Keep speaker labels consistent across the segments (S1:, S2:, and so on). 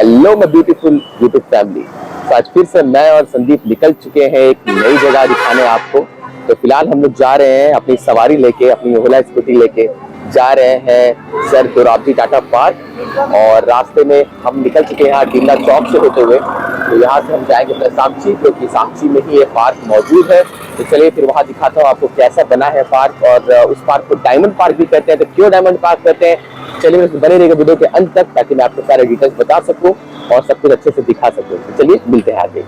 S1: Hello my beautiful YouTube family. तो आज फिर से मैं और संदीप निकल चुके हैं एक नई जगह दिखाने आपको। तो फिलहाल हम लोग जा रहे हैं अपनी सवारी लेके, अपनी ओला स्कूटी लेके जा रहे हैं सर दोराबजी टाटा पार्क। और रास्ते में हम निकल चुके हैं यहाँ टीला चौक से होते हुए। तो यहाँ से हम जाएंगे अपने साक्षी, क्योंकि साक्षी में ही ये पार्क मौजूद है। तो चलिए फिर वहाँ दिखाता हूँ आपको कैसा बना है पार्क। और उस पार्क को डायमंड पार्क भी कहते हैं। तो क्यों डायमंड पार्क कहते हैं, चलिए बने रहेगा वीडियो के अंत तक, ताकि मैं आपको सारे डिटेल्स बता सकूं और सब कुछ अच्छे से दिखा सकूं। तो चलिए मिलते हैं आगे।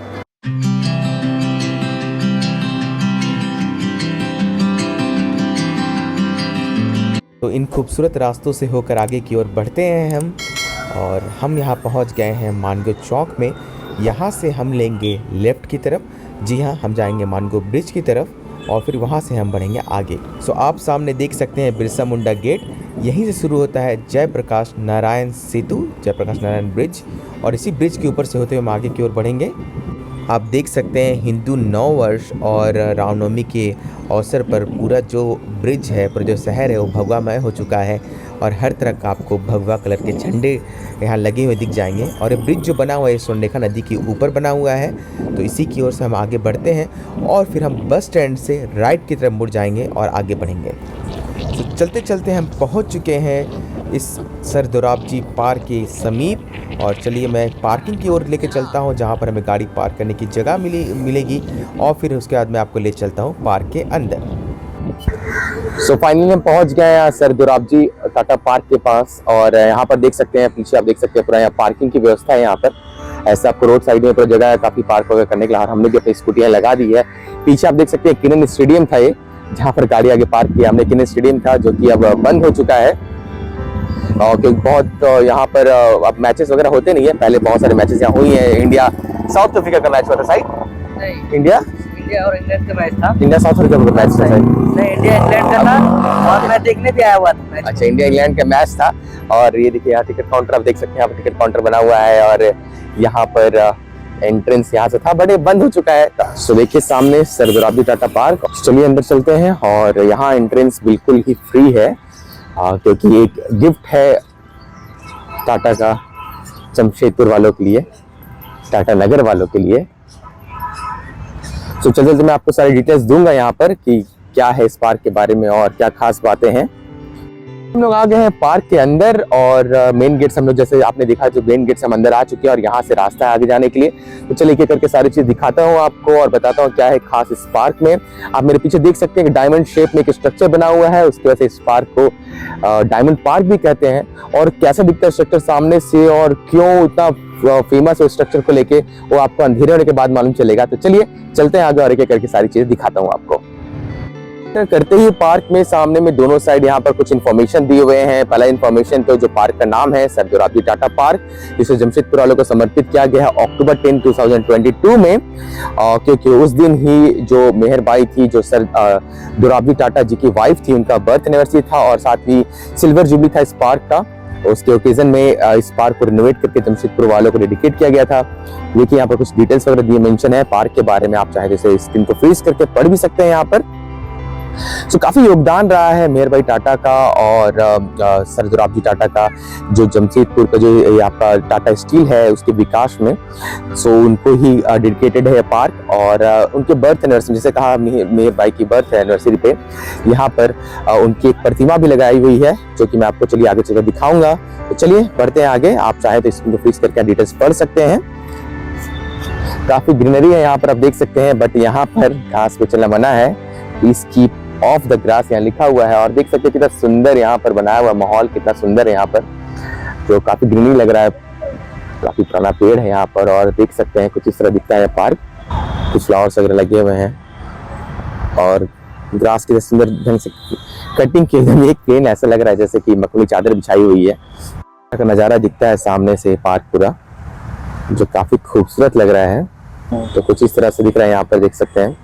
S2: तो इन खूबसूरत रास्तों से होकर आगे की ओर बढ़ते हैं हम। और हम यहाँ पहुँच गए हैं मानगो चौक में। यहाँ से हम लेंगे लेफ़्ट की तरफ। जी हाँ, हम जाएंगे मानगो ब्रिज की तरफ और फिर वहाँ से हम बढ़ेंगे आगे। सो आप सामने देख सकते हैं बिरसा मुंडा गेट। यहीं से शुरू होता है जयप्रकाश नारायण सेतु, जयप्रकाश नारायण ब्रिज। और इसी ब्रिज के ऊपर से होते हुए हम आगे की ओर बढ़ेंगे। आप देख सकते हैं हिंदू नव वर्ष और रामनवमी के अवसर पर पूरा जो ब्रिज है, पूरा जो शहर है वो भगवामय हो चुका है। और हर तरफ आपको भगवा कलर के झंडे यहाँ लगे हुए दिख जाएंगे। और ये ब्रिज जो बना हुआ है स्वर्णरेखा नदी के ऊपर बना हुआ है। तो इसी की ओर से हम आगे बढ़ते हैं और फिर हम बस स्टैंड से राइट की तरफ मुड़ जाएंगे और आगे बढ़ेंगे। तो चलते चलते हम पहुँच चुके हैं इस सर दोराबजी पार्क के समीप। और चलिए मैं पार्किंग की ओर लेके चलता हूँ, जहाँ पर हमें गाड़ी पार्क करने की जगह मिलेगी। और फिर उसके बाद मैं आपको ले चलता हूँ पार्क के अंदर।
S1: सो फाइनली हम पहुंच गए हैं सर दोराबजी टाटा पार्क के पास। और यहाँ पर देख सकते हैं, पीछे आप देख सकते हैं पूरा यहाँ पार्किंग की व्यवस्था है। यहाँ पर ऐसा आपको रोड साइड में पूरा जगह है काफी पार्क वगैरह करने के लिए। हमने भी अपनी स्कूटियां लगा दी है। पीछे आप देख सकते हैं किनन स्टेडियम था ये, जहाँ पर गाड़ी आगे पार्क किया हमने। किनन स्टेडियम था जो कि अब बंद हो चुका है, क्योंकि बहुत यहाँ पर अब मैचेस वगैरह होते नहीं है। पहले बहुत सारे मैचेस यहाँ हुई है। इंडिया साउथ अफ्रीका का मैच हुआ था साइड, इंडिया
S3: और इंग्लैंड का मैच था।
S1: इंडिया साउथ अफ्रीका का मैच था।
S3: नहीं, इंडिया इंग्लैंड का था और मैं देखने भी आया हुआ था मैच।
S1: अच्छा, इंडिया इंग्लैंड का मैच था। और ये देखिए यहाँ टिकट काउंटर आप देख सकते हैं, यहाँ पर टिकट काउंटर बना हुआ है। और यहाँ पर एंट्रेंस यहाँ से था, बट बंद हो चुका है। तो देखिए सामने सर दोराबजी टाटा पार्क। चलिए अंदर चलते हैं। और यहाँ एंट्रेंस बिल्कुल ही फ्री है, क्योंकि एक गिफ्ट है टाटा का जमशेदपुर वालों के लिए, टाटा नगर वालों के लिए। तो चलते मैं आपको सारी डिटेल्स दूंगा यहाँ पर कि क्या है इस पार्क के बारे में और क्या खास बातें हैं। हम लोग आ गए हैं पार्क के अंदर। और मेन गेट से हम लोग, जैसे आपने देखा, जो मेन गेट से हम अंदर आ चुके हैं। और यहाँ से रास्ता है आगे जाने के लिए। तो चलिए एक एक करके सारी चीज दिखाता हूँ आपको और बताता हूँ क्या है खास इस पार्क में। आप मेरे पीछे देख सकते हैं कि डायमंड शेप में एक स्ट्रक्चर बना हुआ है, उसकी वजह से इस पार्क को डायमंड पार्क भी कहते हैं। और कैसा दिखता है स्ट्रक्चर सामने से और क्यों इतना फेमस है स्ट्रक्चर को लेके, वो आपको अंधेरे होने के बाद मालूम चलेगा। तो चलिए चलते हैं आगे और एक एक करके सारी चीजें दिखाता हूँ आपको। करते ही पार्क में सामने में दोनों साइड यहाँ पर कुछ इन्फॉर्मेशन दिए हुए हैं। पहला इन्फॉर्मेशन तो जो पार्क का नाम है सर दोराबजी टाटा पार्क, जिसे जमशेदपुर वालों को समर्पित किया गया है अक्टूबर 10, 2022 में। क्योंकि उस दिन ही जो मेहरबाई थी, जो सर दोराबजी टाटा जी की वाइफ थी, उनका बर्थ एनिवर्सरी था। और साथ ही सिल्वर जुबली था इस पार्क का। उसके ओकेजन में इस पार्क को रिनोवेट करके जमशेदपुर वालों को डेडिकेट किया गया था। देखिए यहाँ पर कुछ डिटेल्स वगैरह दिए मेंशन है पार्क के बारे में। आप चाहे जैसे स्क्रीन को फ्रीज करके पढ़ भी सकते हैं यहाँ पर। तो काफी योगदान रहा है मेहरबाई टाटा का और सर दोराबजी टाटा का, जो जमशेदपुर का जो आपका टाटा स्टील है उसके विकास में। सो उनको ही डेडिकेटेड है पार्क। और उनके बर्थ एनिवर्सरी, जैसे कहा मेहरबाई की बर्थ एनिवर्सरी पे यहाँ पर उनकी एक प्रतिमा भी लगाई हुई है, जो कि मैं आपको चलिए आगे चलकर दिखाऊंगा। तो चलिए बढ़ते हैं आगे। आप चाहे तो स्क्रीन को फ्रीज करके डिटेल्स पढ़ सकते हैं। काफी ग्रीनरी है यहाँ पर, आप देख सकते हैं, बट यहाँ पर घास पे चलना मना है। Please keep of the grass यहाँ लिखा हुआ है। और देख सकते हैं कितना सुंदर यहाँ पर बनाया हुआ माहौल, कितना सुंदर है यहाँ पर, जो काफी ग्रीनरी लग रहा है। काफी पुराना पेड़ है यहाँ पर। और देख सकते हैं कुछ इस तरह दिखता है पार्क, कुछ फ्लावर्स वगैरह लगे हुए हैं। और ग्रास की सुंदर ढंग से कटिंग की हुई, एक प्लेन ऐसा लग रहा है जैसे कि मखमली चादर बिछाई हुई है। का नजारा दिखता है सामने से पार्क पूरा, जो काफी खूबसूरत लग रहा है। तो कुछ इस तरह से दिख रहा है यहाँ पर, देख सकते हैं।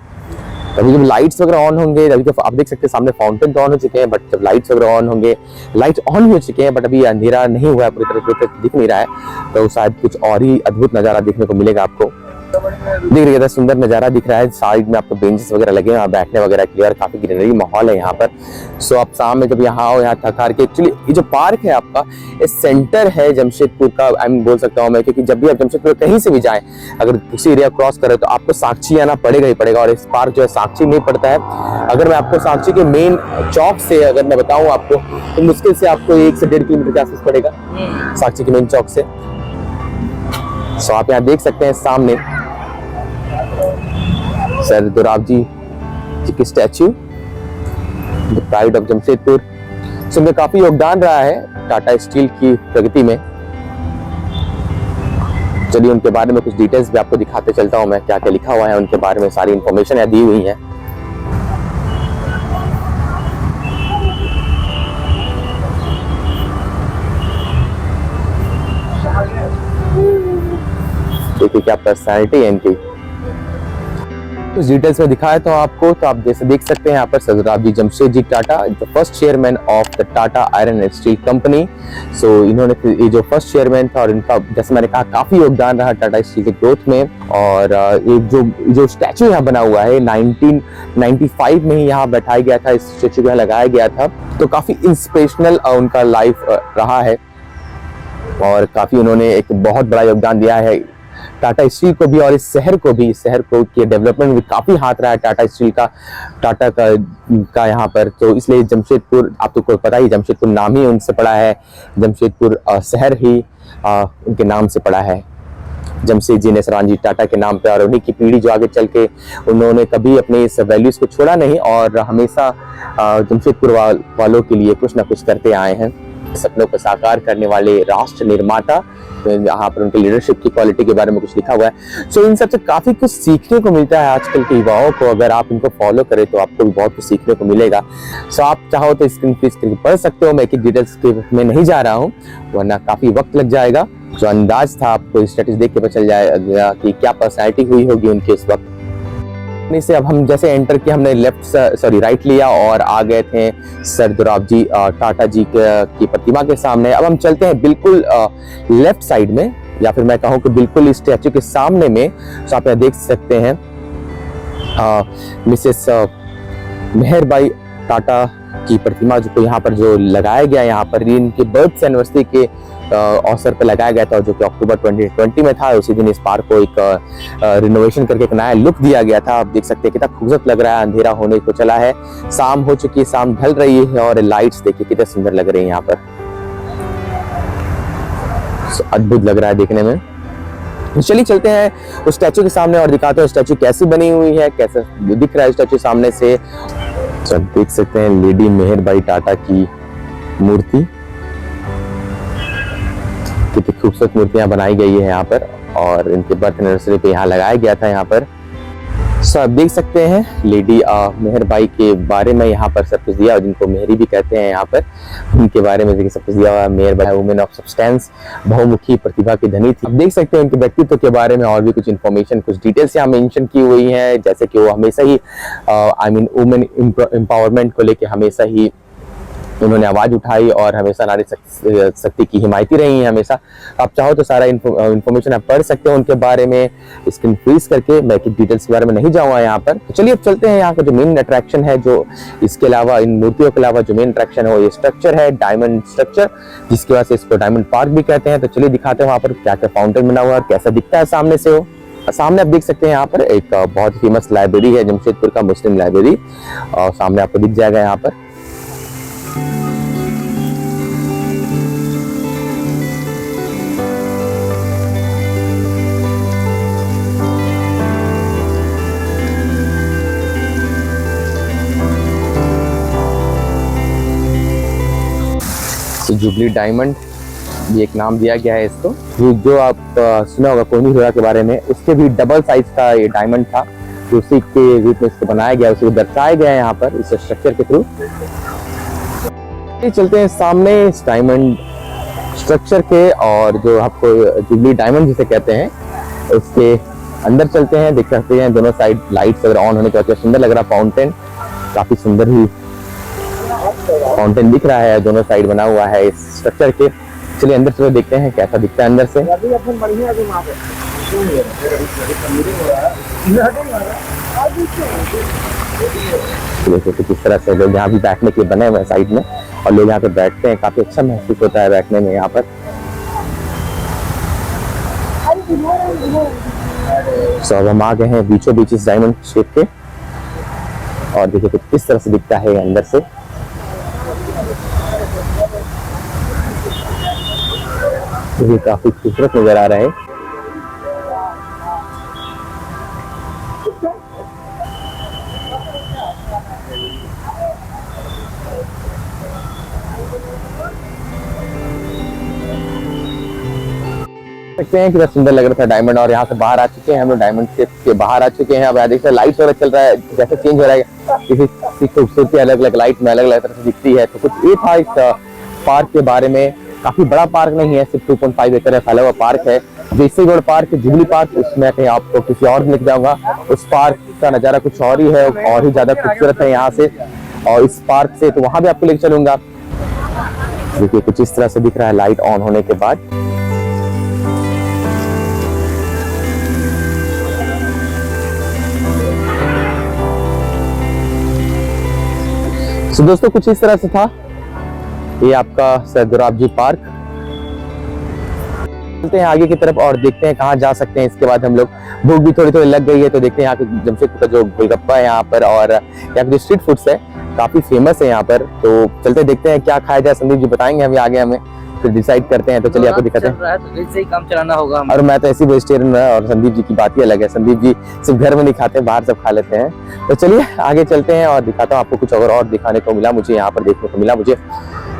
S1: अभी जब लाइट्स वगैरह ऑन होंगे, अभी तो आप देख सकते हैं सामने फाउंटेन तो ऑन हो चुके हैं, बट जब लाइट्स वगैरह ऑन होंगे, लाइट ऑन हो चुके हैं बट अभी अंधेरा नहीं हुआ है, पूरी तरह दिख नहीं रहा है। तो शायद कुछ और ही अद्भुत नज़ारा देखने को मिलेगा आपको। दिख रही है, सुंदर नज़ारा दिख रहा है। साइड में आपको बेंचेस वगैरह लगे हैं बैठने वगैरह के लिए और काफी ग्रीनरी माहौल है यहाँ पर। सो आप शाम में जब यहाँ आओ, यहाँ थक हार के, एक्चुअली ये जो पार्क है आपका, ये सेंटर है जमशेदपुर का, आई मीन बोल सकता हूँ मैं, क्योंकि जब भी आप जमशेदपुर कहीं से भी जाएं, अगर उसी एरिया क्रॉस करें तो आपको साक्षी आना पड़ेगा ही पड़ेगा। और इस पार्क जो है साक्षी में पड़ता है। अगर मैं आपको साक्षी के मेन चौक से अगर मैं बताऊँ आपको, तो मुश्किल से आपको 1 से 1.5 किलोमीटर के आसपास पड़ेगा साक्षी के मेन चौक से। सो आप यहाँ देख सकते हैं सामने सर दोराबजी जी की statue, the pride of Jamshedpur. So इनमें काफी योगदान रहा है टाटा स्टील की प्रगति में। चलिए उनके बारे में कुछ डिटेल्स भी आपको दिखाते चलता हूं मैं, क्या क्या लिखा हुआ है उनके बारे में, सारी इंफॉर्मेशन यहाँ दी हुई है। देखिए क्या पर्सनैलिटी है इनकी। कुछ डिटेल्स में दिखाया तो आपको, तो आप जैसे देख सकते हैं यहाँ पर Sardar Jamshed ji Tata, the first chairman of the Tata iron and steel company. So इन्होंने ये जो फर्स्ट चेयरमैन था और इनका जैसे मैंने कहा काफी योगदान रहा टाटा स्टील के ग्रोथ में। और एक जो स्टैचू यहाँ बना हुआ है 1995 में ही यहाँ बैठाया गया था, इस स्टैचू को यहाँ लगाया गया था। तो काफी इंस्पिरेशनल उनका लाइफ रहा है और काफी उन्होंने एक बहुत बड़ा योगदान दिया है टाटा स्टील को भी और इस शहर को के डेवलपमेंट में काफी हाथ रहा है टाटा स्टील का, टाटा का यहाँ पर। तो इसलिए जमशेदपुर, आपको पता ही जमशेदपुर नाम ही उनसे पड़ा है, जमशेदपुर शहर ही उनके नाम से पड़ा है, जमशेद जी नेसरान जी टाटा के नाम पे। और उन्हीं की पीढ़ी जो आगे चल के उन्होंने कभी अपने इस वैल्यूज को छोड़ा नहीं और हमेशा जमशेदपुर वालों के लिए कुछ ना कुछ करते आए हैं। सपनों को साकार करने वाले राष्ट्र निर्माता, यहाँ पर उनके लीडरशिप की क्वालिटी के बारे में कुछ लिखा हुआ है। सो इन सबसे काफी कुछ सीखने को मिलता है आजकल के युवाओं को। अगर आप इनको फॉलो करें तो आपको भी बहुत कुछ सीखने को मिलेगा। सो आप चाहो तो स्क्रीन पे पढ़ सकते हो, मैं एक डिटेल्स में नहीं जा रहा हूँ वरना काफी वक्त लग जाएगा। जो अंदाज था आपको स्टेटस देख के पता चल जाएगा कि क्या पर्सनैलिटी हुई होगी उनकी उस वक्त। से अब हम जैसे एंटर किया, हमने राइट लिया और आ गए थे सर दोराबजी टाटा जी की प्रतिमा के सामने। अब हम चलते हैं बिल्कुल लेफ्ट साइड में, या फिर मैं कहूँ कि बिल्कुल इस स्टैचू के सामने में। तो आप यहाँ देख सकते हैं मिसेस मेहरबाई टाटा की प्रतिमा जो यहाँ पर जो लगाया गया, यहाँ पर इनके बर्थ एनिवर्सरी के अवसर पर लगाया गया था जो कि अक्टूबर 2020 में था। उसी दिन इस पार्क को एक रिनोवेशन करके एक नया लुक दिया गया था। आप देख सकते हैं कितना खूबसूरत लग रहा है। अंधेरा होने को चला है, शाम हो चुकी है, शाम ढल रही है और लाइट्स देखिए कितने सुंदर लग रही है यहाँ पर। अद्भुत लग रहा है देखने में। चलिए चलते हैं उस स्टैचू के सामने और दिखाते हैं स्टैचू कैसी बनी हुई है, कैसा दिख रहा है स्टैचू सामने से। तो देख सकते हैं लेडी मेहरबाई टाटा की मूर्ति, कितनी खूबसूरत मूर्तियां बनाई गई है यहाँ पर और इनके बर्थ एनिवर्सरी पे यहाँ लगाया गया था यहाँ पर। सो आप देख सकते हैं लेडी मेहरबाई के बारे में यहाँ पर सब कुछ दिया, जिनको मेहरी भी कहते हैं यहाँ पर, उनके बारे में सब कुछ दिया हुआ है। मेहरबाई वुमेन ऑफ सब्सटेंस, बहुमुखी प्रतिभा की धनी थी। आप देख सकते हैं उनके व्यक्तित्व के बारे में और भी कुछ इन्फॉर्मेशन, कुछ डिटेल्स यहाँ मेंशन की हुई है, जैसे कि वो हमेशा ही वुमेन एम्पावरमेंट को लेके हमेशा ही उन्होंने आवाज उठाई और हमेशा नारी शक्ति की हिमायती रही है हमेशा। आप चाहो तो सारा इन्फॉर्मेशन आप पढ़ सकते हो उनके बारे में स्क्रीन फ्रीज करके, मैं डिटेल्स के बारे में नहीं जाऊंगा यहाँ पर। तो चलिए अब चलते हैं यहाँ का जो मेन अट्रैक्शन है, जो इसके अलावा इन मूर्तियों के अलावा जो मेन अट्रैक्शन है वो ये स्ट्रक्चर है, डायमंड स्ट्रक्चर, जिसकी वजह से इसको डायमंड पार्क भी कहते हैं। तो चलिए दिखाते हैं वहाँ पर क्या क्या फाउंटेन बना हुआ है और कैसा दिखता है सामने से वो। सामने आप देख सकते हैं यहाँ पर एक बहुत फेमस लाइब्रेरी है जमशेदपुर का, मुस्लिम लाइब्रेरी, और सामने आपको दिख जाएगा यहाँ पर। जुबली डायमंड ये एक नाम दिया गया है इसको। जो आप सुना होगा कोहिनूर हीरा के बारे में, उसके भी डबल साइज का ये डायमंड था, तो उसी के रूप में इसको बनाया गया, उसे दर्शाया गया है यहाँ पर इस स्ट्रक्चर के थ्रू। चलते हैं सामने इस डायमंड स्ट्रक्चर के, और जो आपको जुबली डायमंड जिसे कहते हैं उसके अंदर चलते हैं। देख सकते हैं दोनों साइड लाइट्स अगर ऑन होने के बाद सुंदर लग रहा फाउंटेन, काफी सुंदर ही फाउंटेन दिख रहा है, दोनों साइड बना हुआ है इस स्ट्रक्चर के। चलिए अंदर से देखते हैं कैसा दिखता है अंदर से। देखो कुछ इस तरह से लोग यहाँ भी बैठने के लिए बने हुए हैं साइड में, और लोग यहाँ पे बैठते हैं, काफी अच्छा महसूस होता है बैठने में यहाँ पर। सो अब हम आ गए हैं बीचों बीच इस डायमंड शेप के, और देखिए कुछ इस तरह से दिखता है अंदर से। ये काफी खूबसूरत नजर आ रहा है। सकते हैं कितना सुंदर लग रहा था डायमंड, और यहाँ से बाहर आ चुके हैं हम लोग, डायमंड के बाहर आ चुके हैं। अब यहाँ देखते हैं लाइट वगैरह चल रहा है, जैसे चेंज हो रहा है, किसी खूबसूरती अलग अलग लाइट में अलग अलग तरह से दिखती है। तो कुछ ये था इस पार्क के बारे में। काफी बड़ा पार्क नहीं है, सिर्फ 2.5 एकड़ फैला हुआ पार्क है। जो इससे बड़ा पार्क है जुबली पार्क, उसमें कहीं आपको किसी और लेके जाऊंगा। उस पार्क का नजारा कुछ और ही है, और ही ज्यादा खूबसूरत है यहाँ से, और इस पार्क से तो वहां भी आपको लेके चलूंगा। देखिए कुछ इस तरह से दिख रहा है लाइट ऑन होने के बाद। तो दोस्तों कुछ इस तरह से था ये आपका सर दोराबजी पार्क। चलते हैं आगे की तरफ और देखते हैं कहाँ जा सकते हैं। इसके बाद हम लोग, भूख भी थोड़ी थोड़ी लग गई है, तो देखते हैं यहाँ के जमशेदपुर का जो गोलगप्पा है यहाँ पर, और यहाँ के स्ट्रीट फूड्स है काफी फेमस है यहाँ पर। तो चलते देखते हैं क्या खाया जाए। संदीप जी बताएंगे हमें आगे, हमें फिर डिसाइड करते हैं। तो चलिए आपको दिखाते हैं।
S3: तो से ही काम चलाना होगा।
S1: और मैं तो ऐसी वेजिटेरियन है, और संदीप जी की बात ही अलग है। संदीप जी सिर्फ घर में नहीं खाते, बाहर सब खा लेते हैं। तो चलिए आगे चलते हैं और दिखाता हूँ आपको कुछ और दिखाने को मिला मुझे, यहाँ पर देखने को मिला मुझे।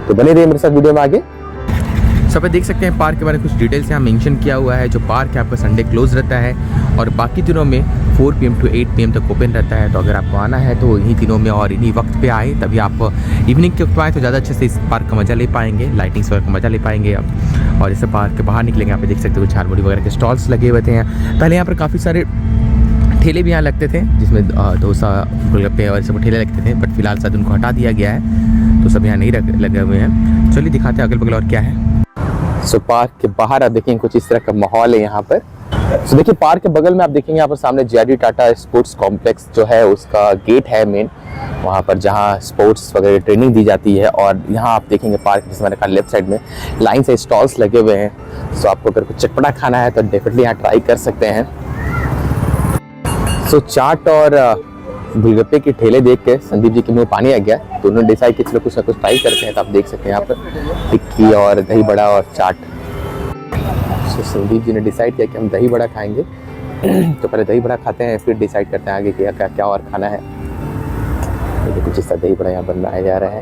S1: तो बने रहिए मेरे साथ वीडियो में आगे।
S2: सब देख सकते हैं पार्क के बारे में कुछ डिटेल्स यहाँ मेंशन किया हुआ है। जो पार्क है आपका संडे क्लोज रहता है, और बाकी दिनों में 4 PM to 8 PM तक ओपन रहता है। तो अगर आपको आना है तो इन्हीं दिनों में और इन्हीं वक्त पे आए, तभी आप इवनिंग के वक्त आए तो ज़्यादा अच्छे से इस पार्क का मज़ा ले पाएंगे, लाइटिंग्स वगैरह का मज़ा ले पाएंगे आप। और जैसे पार्क के बाहर निकलेंगे, यहाँ पे देख सकते हो झालमुड़ी वगैरह के स्टॉल्स लगे हुए थे। पहले यहाँ पर काफ़ी सारे ठेले भी यहाँ लगते थे, जिसमें डोसा गोलगप्पे और सब ठेले लगते थे, बट फिलहाल शायद उनको हटा दिया गया है, तो सब यहाँ नहीं लगे हुए हैं। चलिए दिखाते हैं अगल बगल और क्या है।
S1: सो पार्क के बाहर आप देखेंगे कुछ इस तरह का माहौल है यहाँ पर। सो देखिए पार्क के बगल में आप देखेंगे यहाँ पर सामने JRD टाटा स्पोर्ट्स कॉम्प्लेक्स जो है उसका गेट है मेन, वहाँ पर जहाँ स्पोर्ट्स वगैरह ट्रेनिंग दी जाती है। और यहाँ आप देखेंगे पार्क जिसमें मैंने कहा लेफ्ट साइड में लाइन से स्टॉल्स लगे हुए हैं। सो आपको अगर कुछ चटपटा खाना है तो डेफिनेटली यहाँ ट्राई कर सकते हैं। सो चाट और गोलगप्पे के ठेले देख के संदीप जी के मुंह पानी आ गया, तो उन्होंने डिसाइड कि चलो कुछ ना कुछ ट्राई करते हैं। तो आप देख सकते हैं यहाँ पर टिक्की और दही बड़ा और चाट। तो संदीप जी ने डिसाइड किया कि हम दही बड़ा खाएंगे। तो पहले दही बड़ा खाते हैं, फिर डिसाइड करते हैं आगे क्या क्या क्या और खाना है। तो कुछ इस तरह दही बड़ा यहाँ बनाया जा रहा है।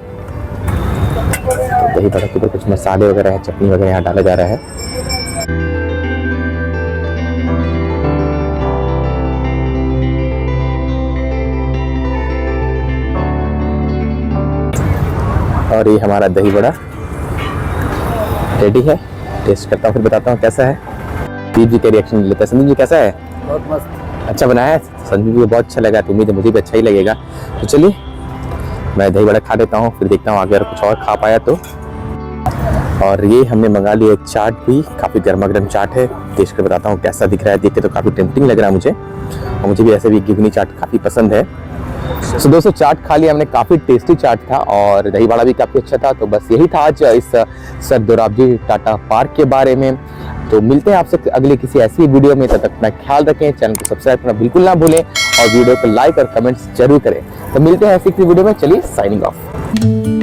S1: तो दही बड़ा के ऊपर कुछ मसाले वगैरह है, चटनी वगैरह यहाँ डाला जा रहा है। और ये हमारा दही बड़ा रेडी है। टेस्ट करता हूँ फिर बताता हूँ कैसा है। संदीप जी के रिएक्शन लेता है। संदीप जी कैसा है?
S3: बहुत मस्त,
S1: अच्छा बनाया है। संदीप जी को बहुत अच्छा लगा, तो उम्मीद है मुझे भी अच्छा ही लगेगा। तो चलिए मैं दही बड़ा खा लेता हूँ, फिर देखता हूँ आगे अगर कुछ और खा पाया तो। और ये हमने मंगा लिया एक चाट भी, काफ़ी गर्मा गर्म चाट है। टेस्ट कर बताता हूँ कैसा दिख रहा है। देख के तो काफ़ी टेम्पटिंग लग रहा है मुझे, और मुझे भी ऐसे भी घुगनी चाट काफ़ी पसंद है। तो दोस्तों चाट खा लिया हमने, काफ़ी टेस्टी चाट था, और दही बड़ा भी काफ़ी अच्छा था। तो बस यही था आज इस सर दोराबजी टाटा पार्क के बारे में। तो मिलते हैं आपसे अगले किसी ऐसी वीडियो में। तब तक अपना ख्याल रखें, चैनल को सब्सक्राइब करना बिल्कुल ना भूलें, और वीडियो को लाइक और कमेंट्स जरूर करें। तो मिलते हैं ऐसी किसी वीडियो में। चलिए साइनिंग ऑफ।